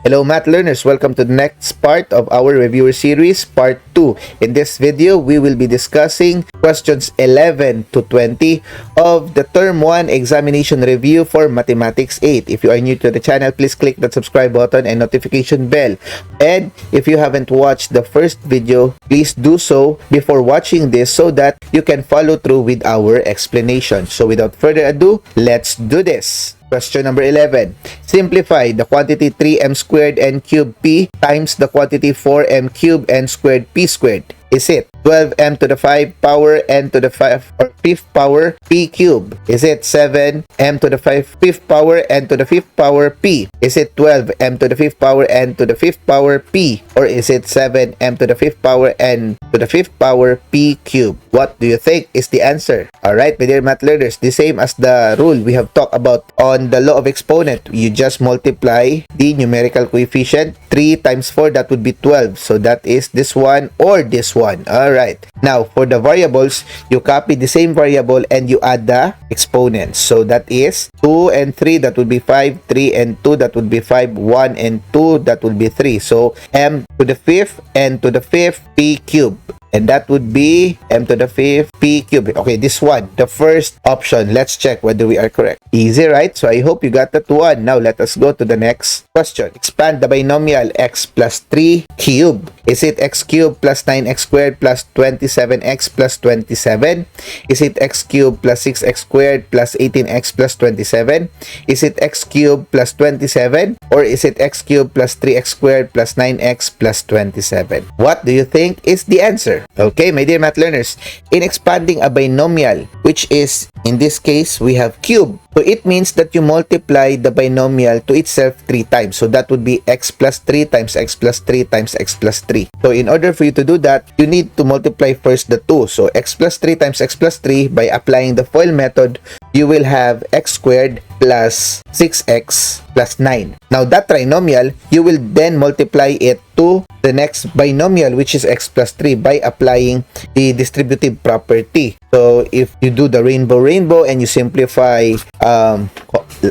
Hello math learners, welcome to the next part of our reviewer series, part 2. In this video, we will be discussing questions 11 to 20 of the Term 1 examination review for Mathematics 8. If you are new to the channel, please click that subscribe button and notification bell. And if you haven't watched the first video, please do so before watching this so that you can follow through with our explanation. So without further ado, let's do this. Question number 11. Simplify the quantity 3m squared n cubed p times the quantity 4m cubed n squared p squared. Is it 12m to the 5 power n to the 5 or 5th power p cube? Is it 7m to the 5th power n to the 5th power p? Is it 12m to the 5th power n to the 5th power p? Or is it 7m to the 5th power n to the 5th power p cube? What do you think is the answer? Alright, my dear math learners, the same as the rule we have talked about on the law of exponent. You just multiply the numerical coefficient. 3 times 4, that would be 12. So that is this one or this one. Alright. Now, for the variables, you copy the same variable and you add the exponents. So that is 2 and 3, that would be 5. 3 and 2, that would be 5. 1 and 2, that would be 3. So m to the 5th, n to the 5th, p cube. And that would be m to the 5th p cube. Okay, this one, the first option. Let's check whether we are correct. Easy, right? So I hope you got that one. Now let us go to the next question. Expand the binomial x plus 3 cube. Is it x cubed plus 9x squared plus 27x plus 27? Is it x cubed plus 6x squared plus 18x plus 27? Is it x cubed plus 27? Or is it x cubed plus 3x squared plus 9x plus 27? What do you think is the answer? Okay, my dear math learners, in expanding a binomial, which is, in this case, we have cube. So it means that you multiply the binomial to itself 3 times. So that would be x plus 3 times x plus 3 times x plus 3. So in order for you to do that, you need to multiply first the 2. So x plus 3 times x plus 3, by applying the FOIL method, you will have x squared plus 6x plus 9. Now that trinomial, you will then multiply it to the next binomial, which is x plus 3, by applying the distributive property. So if you do the rainbow and you simplify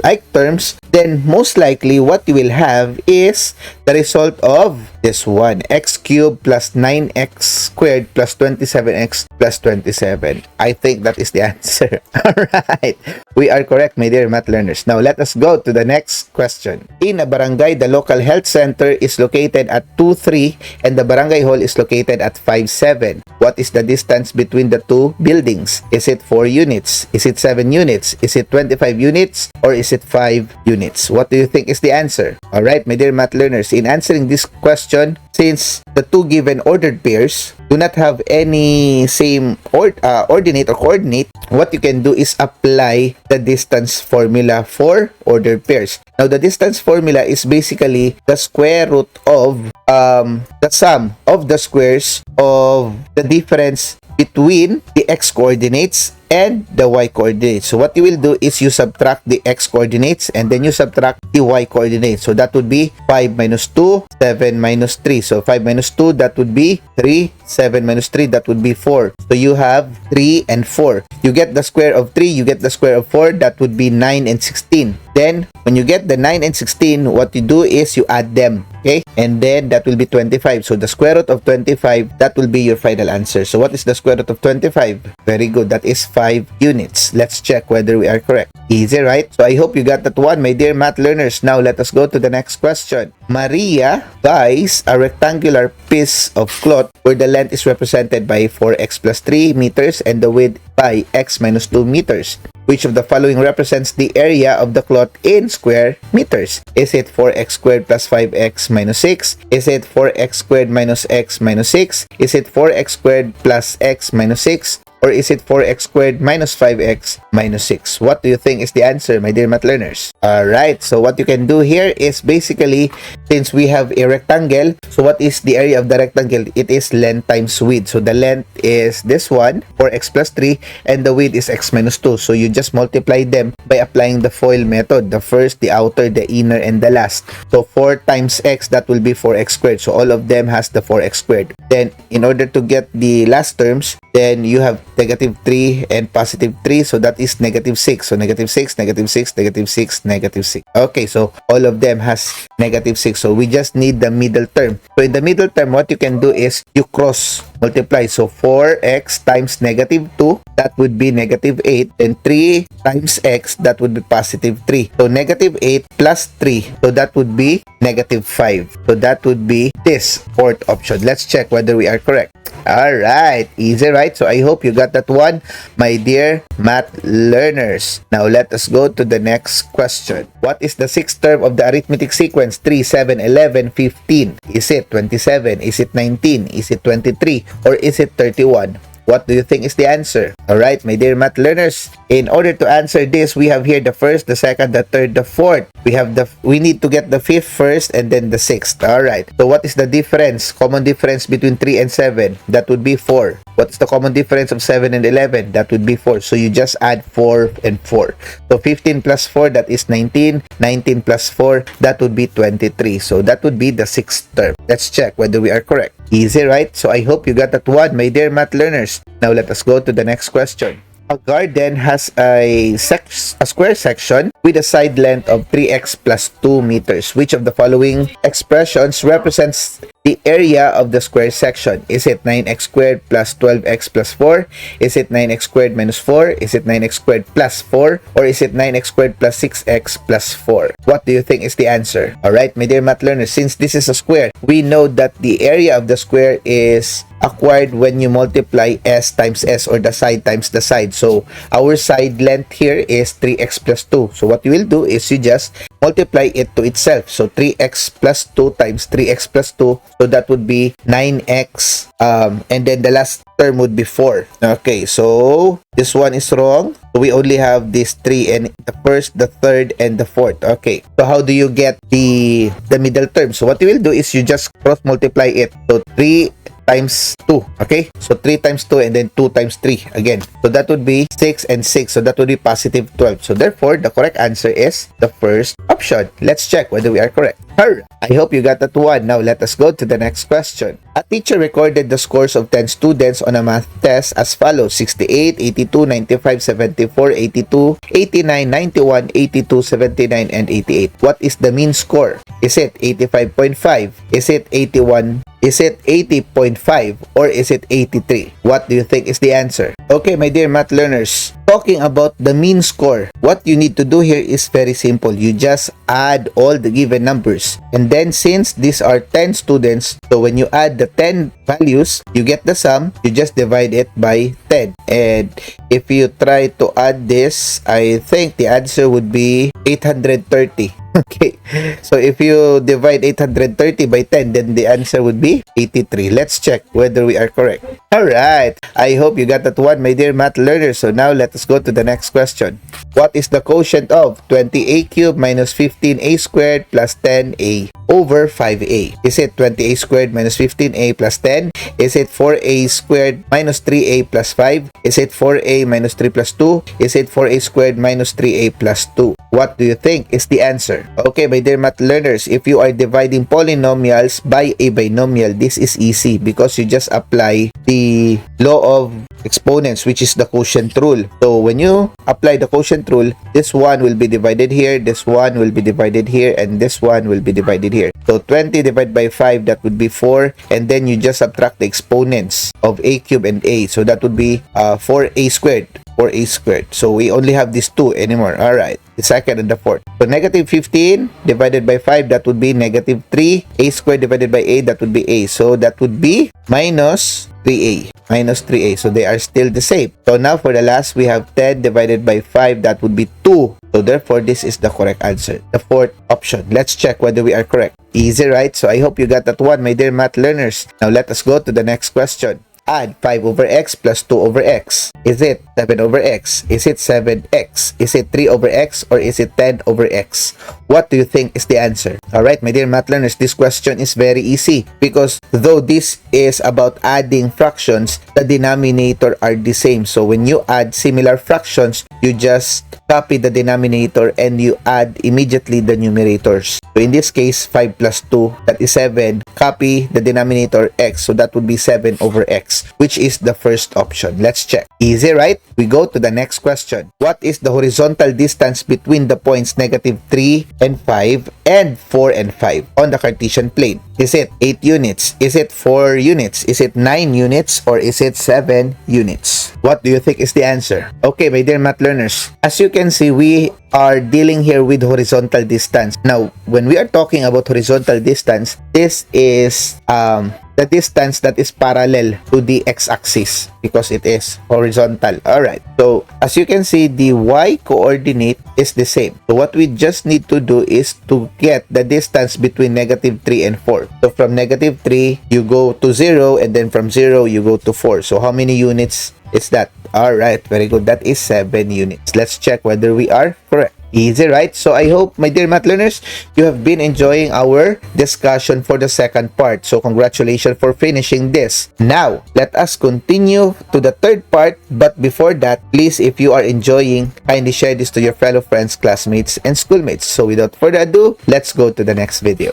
like terms, then most likely what you will have is the result of this one, x cubed plus 9x squared plus 27x plus 27. I think that is the answer. Alright, we are correct, my dear math learners. Now let us go to the next question. In a barangay, the local health center is located at 2-3 and the barangay hall is located at 5-7. What is the distance between the two buildings? Is it 4 units? Is it 7 units? Is it 25 units? Or is it 5 units? What do you think is the answer? Alright, my dear math learners, in answering this question, since the two given ordered pairs do not have any same ordinate or coordinate, what you can do is apply the distance formula for ordered pairs. Now, the distance formula is basically the square root of the sum of the squares of the difference between the x coordinates and the y coordinates. So what you will do is you subtract the x coordinates and then you subtract the y coordinates. So that would be 5 minus 2, 7 minus 3. So 5 minus 2, that would be 3. 7 minus 3, that would be 4. So you have 3 and 4. You get the square of 3, you get the square of 4, that would be 9 and 16. Then, when you get the 9 and 16, what you do is you add them. Okay? And then, that will be 25. So, the square root of 25, that will be your final answer. So, what is the square root of 25? Very good. That is 5 units. Let's check whether we are correct. Easy, right? So, I hope you got that one, my dear math learners. Now, let us go to the next question. Maria buys a rectangular piece of cloth where the length is represented by 4x plus 3 meters and the width by x minus 2 meters. Which of the following represents the area of the cloth in square meters? Is it 4x squared plus 5x minus 6? Is it 4x squared minus x minus 6? Is it 4x squared plus x minus 6? Or is it 4x squared minus 5x minus 6? What do you think is the answer, my dear math learners? Alright, so what you can do here is basically, since we have a rectangle, so what is the area of the rectangle? It is length times width. So the length is this one, 4x plus 3, and the width is x minus 2. So you just multiply them by applying the FOIL method. The first, the outer, the inner, and the last. So 4 times x, that will be 4x squared. So all of them has the 4x squared. Then, in order to get the last terms, Then you have negative 3 and positive 3. So that is negative 6. So negative 6, negative 6, negative 6, negative 6. Okay, so all of them has negative 6. So we just need the middle term. So in the middle term, what you can do is you cross multiply. So 4x times negative 2, that would be negative 8. Then 3 times x, that would be positive 3. So negative 8 plus 3. So that would be negative 5. So that would be this fourth option. Let's check whether we are correct. Alright, easy, right? So I hope you got that one, my dear math learners. Now let us go to the next question. What is the sixth term of the arithmetic sequence 3, 7, 11, 15? Is it 27? Is it 19? Is it 23? Or is it 31? What do you think is the answer? Alright, my dear math learners, in order to answer this, we have here the first, the second, the third, the fourth. We need to get the fifth first and then the sixth. Alright, so what is the difference? Common difference between 3 and 7? That would be 4. What is the common difference of 7 and 11? That would be 4. So you just add 4 and 4. So 15 plus 4, that is 19. 19 plus 4, that would be 23. So that would be the sixth term. Let's check whether we are correct. Easy, right? So I hope you got that one, my dear math learners. Now let us go to the next question. A garden has a square section with a side length of 3x plus 2 meters. Which of the following expressions represents the area of the square section? Is it 9x squared plus 12x plus 4? Is it 9x squared minus 4? Is it 9x squared plus 4? Or is it 9x squared plus 6x plus 4? What do you think is the answer? Alright, my dear math learners, since this is a square, we know that the area of the square is acquired when you multiply s times s, or the side times the side. So our side length here is 3x plus 2. So what you will do is you just multiply it to itself. So 3x plus 2 times 3x plus 2. So that would be 9x. And then the last term would be 4. Okay, so this one is wrong. So we only have these 3, and the first, the third, and the fourth. Okay, so how do you get the middle term? So what you will do is you just cross multiply it. So 3 times 2. Okay, so 3 times 2 and then 2 times 3 again. So that would be 6 and 6. So that would be positive 12. So therefore, the correct answer is the first option. Let's check whether we are correct. I hope you got that one. Now let us go to the next question. A teacher recorded the scores of 10 students on a math test as follows: 68, 82, 95, 74, 82, 89, 91, 82, 79, and 88. What is the mean score? Is it 85.5? Is it 81? Is it 80.5? Or is it 83? What do you think is the answer? Okay, my dear math learners, talking about the mean score, what you need to do here is very simple. You just add all the given numbers. And then since these are 10 students, so when you add the 10 values, you get the sum, you just divide it by 10. And if you try to add this, I think the answer would be 830. Okay, so if you divide 830 by 10, then the answer would be 83. Let's check whether we are correct. Alright, I hope you got that one, my dear math learners. So now let us go to the next question. What is the quotient of 20a cubed minus 15a squared plus 10a over 5a? Is it 20a squared minus 15a plus 10? Is it 4a squared minus 3a plus 5? Is it 4a minus 3 plus 2? Is it 4a squared minus 3a plus 2? What do you think is the answer? Okay, my dear math learners, if you are dividing polynomials by a binomial, this is easy because you just apply the law of exponents, which is the quotient rule. So when you apply the quotient rule, this one will be divided here, this one will be divided here, and this one will be divided here. So 20 divided by 5, that would be 4, and then you just subtract the exponents of a cubed and a. So that would be 4a squared. 4a squared. So we only have these two anymore. Alright, the second and the fourth. So negative 15 divided by 5, that would be negative 3. A squared divided by a, that would be a. So that would be minus 3a. Minus 3a. So they are still the same. So now for the last, we have 10 divided by 5, that would be 2. So therefore, this is the correct answer. The fourth option. Let's check whether we are correct. Easy, right? So I hope you got that one, my dear math learners. Now let us go to the next question. Add 5 over x plus 2 over x. Is it 7 over x? Is it 7x? Is it 3 over x? Or is it 10 over x? What do you think is the answer? Alright, my dear math learners, this question is very easy because though this is about adding fractions, the denominator are the same. So when you add similar fractions, you just copy the denominator and you add immediately the numerators. So in this case, 5 plus 2, that is 7. Copy the denominator x, so that would be 7 over x. 6, which is the first option. Let's check. Easy, right? We go to the next question. What is the horizontal distance between the points negative 3 and 5 and 4 and 5 on the Cartesian plane? Is it 8 units? Is it 4 units? Is it 9 units? Or is it 7 units? What do you think is the answer? Okay, my dear math learners, as you can see, we are dealing here with horizontal distance. Now, when we are talking about horizontal distance, this is the distance that is parallel to the x-axis because it is horizontal. Alright, so as you can see, the y coordinate is the same. So what we just need to do is to get the distance between negative 3 and 4. So from negative 3, you go to 0, and then from 0, you go to 4. So how many units is that? Alright, very good. That is 7 units. Let's check whether we are correct. Easy, right? So I hope, my dear math learners, you have been enjoying our discussion for the second part. So congratulations for finishing this. Now, let us continue to the third part. But before that, please, if you are enjoying, kindly share this to your fellow friends, classmates, and schoolmates. So without further ado, let's go to the next video.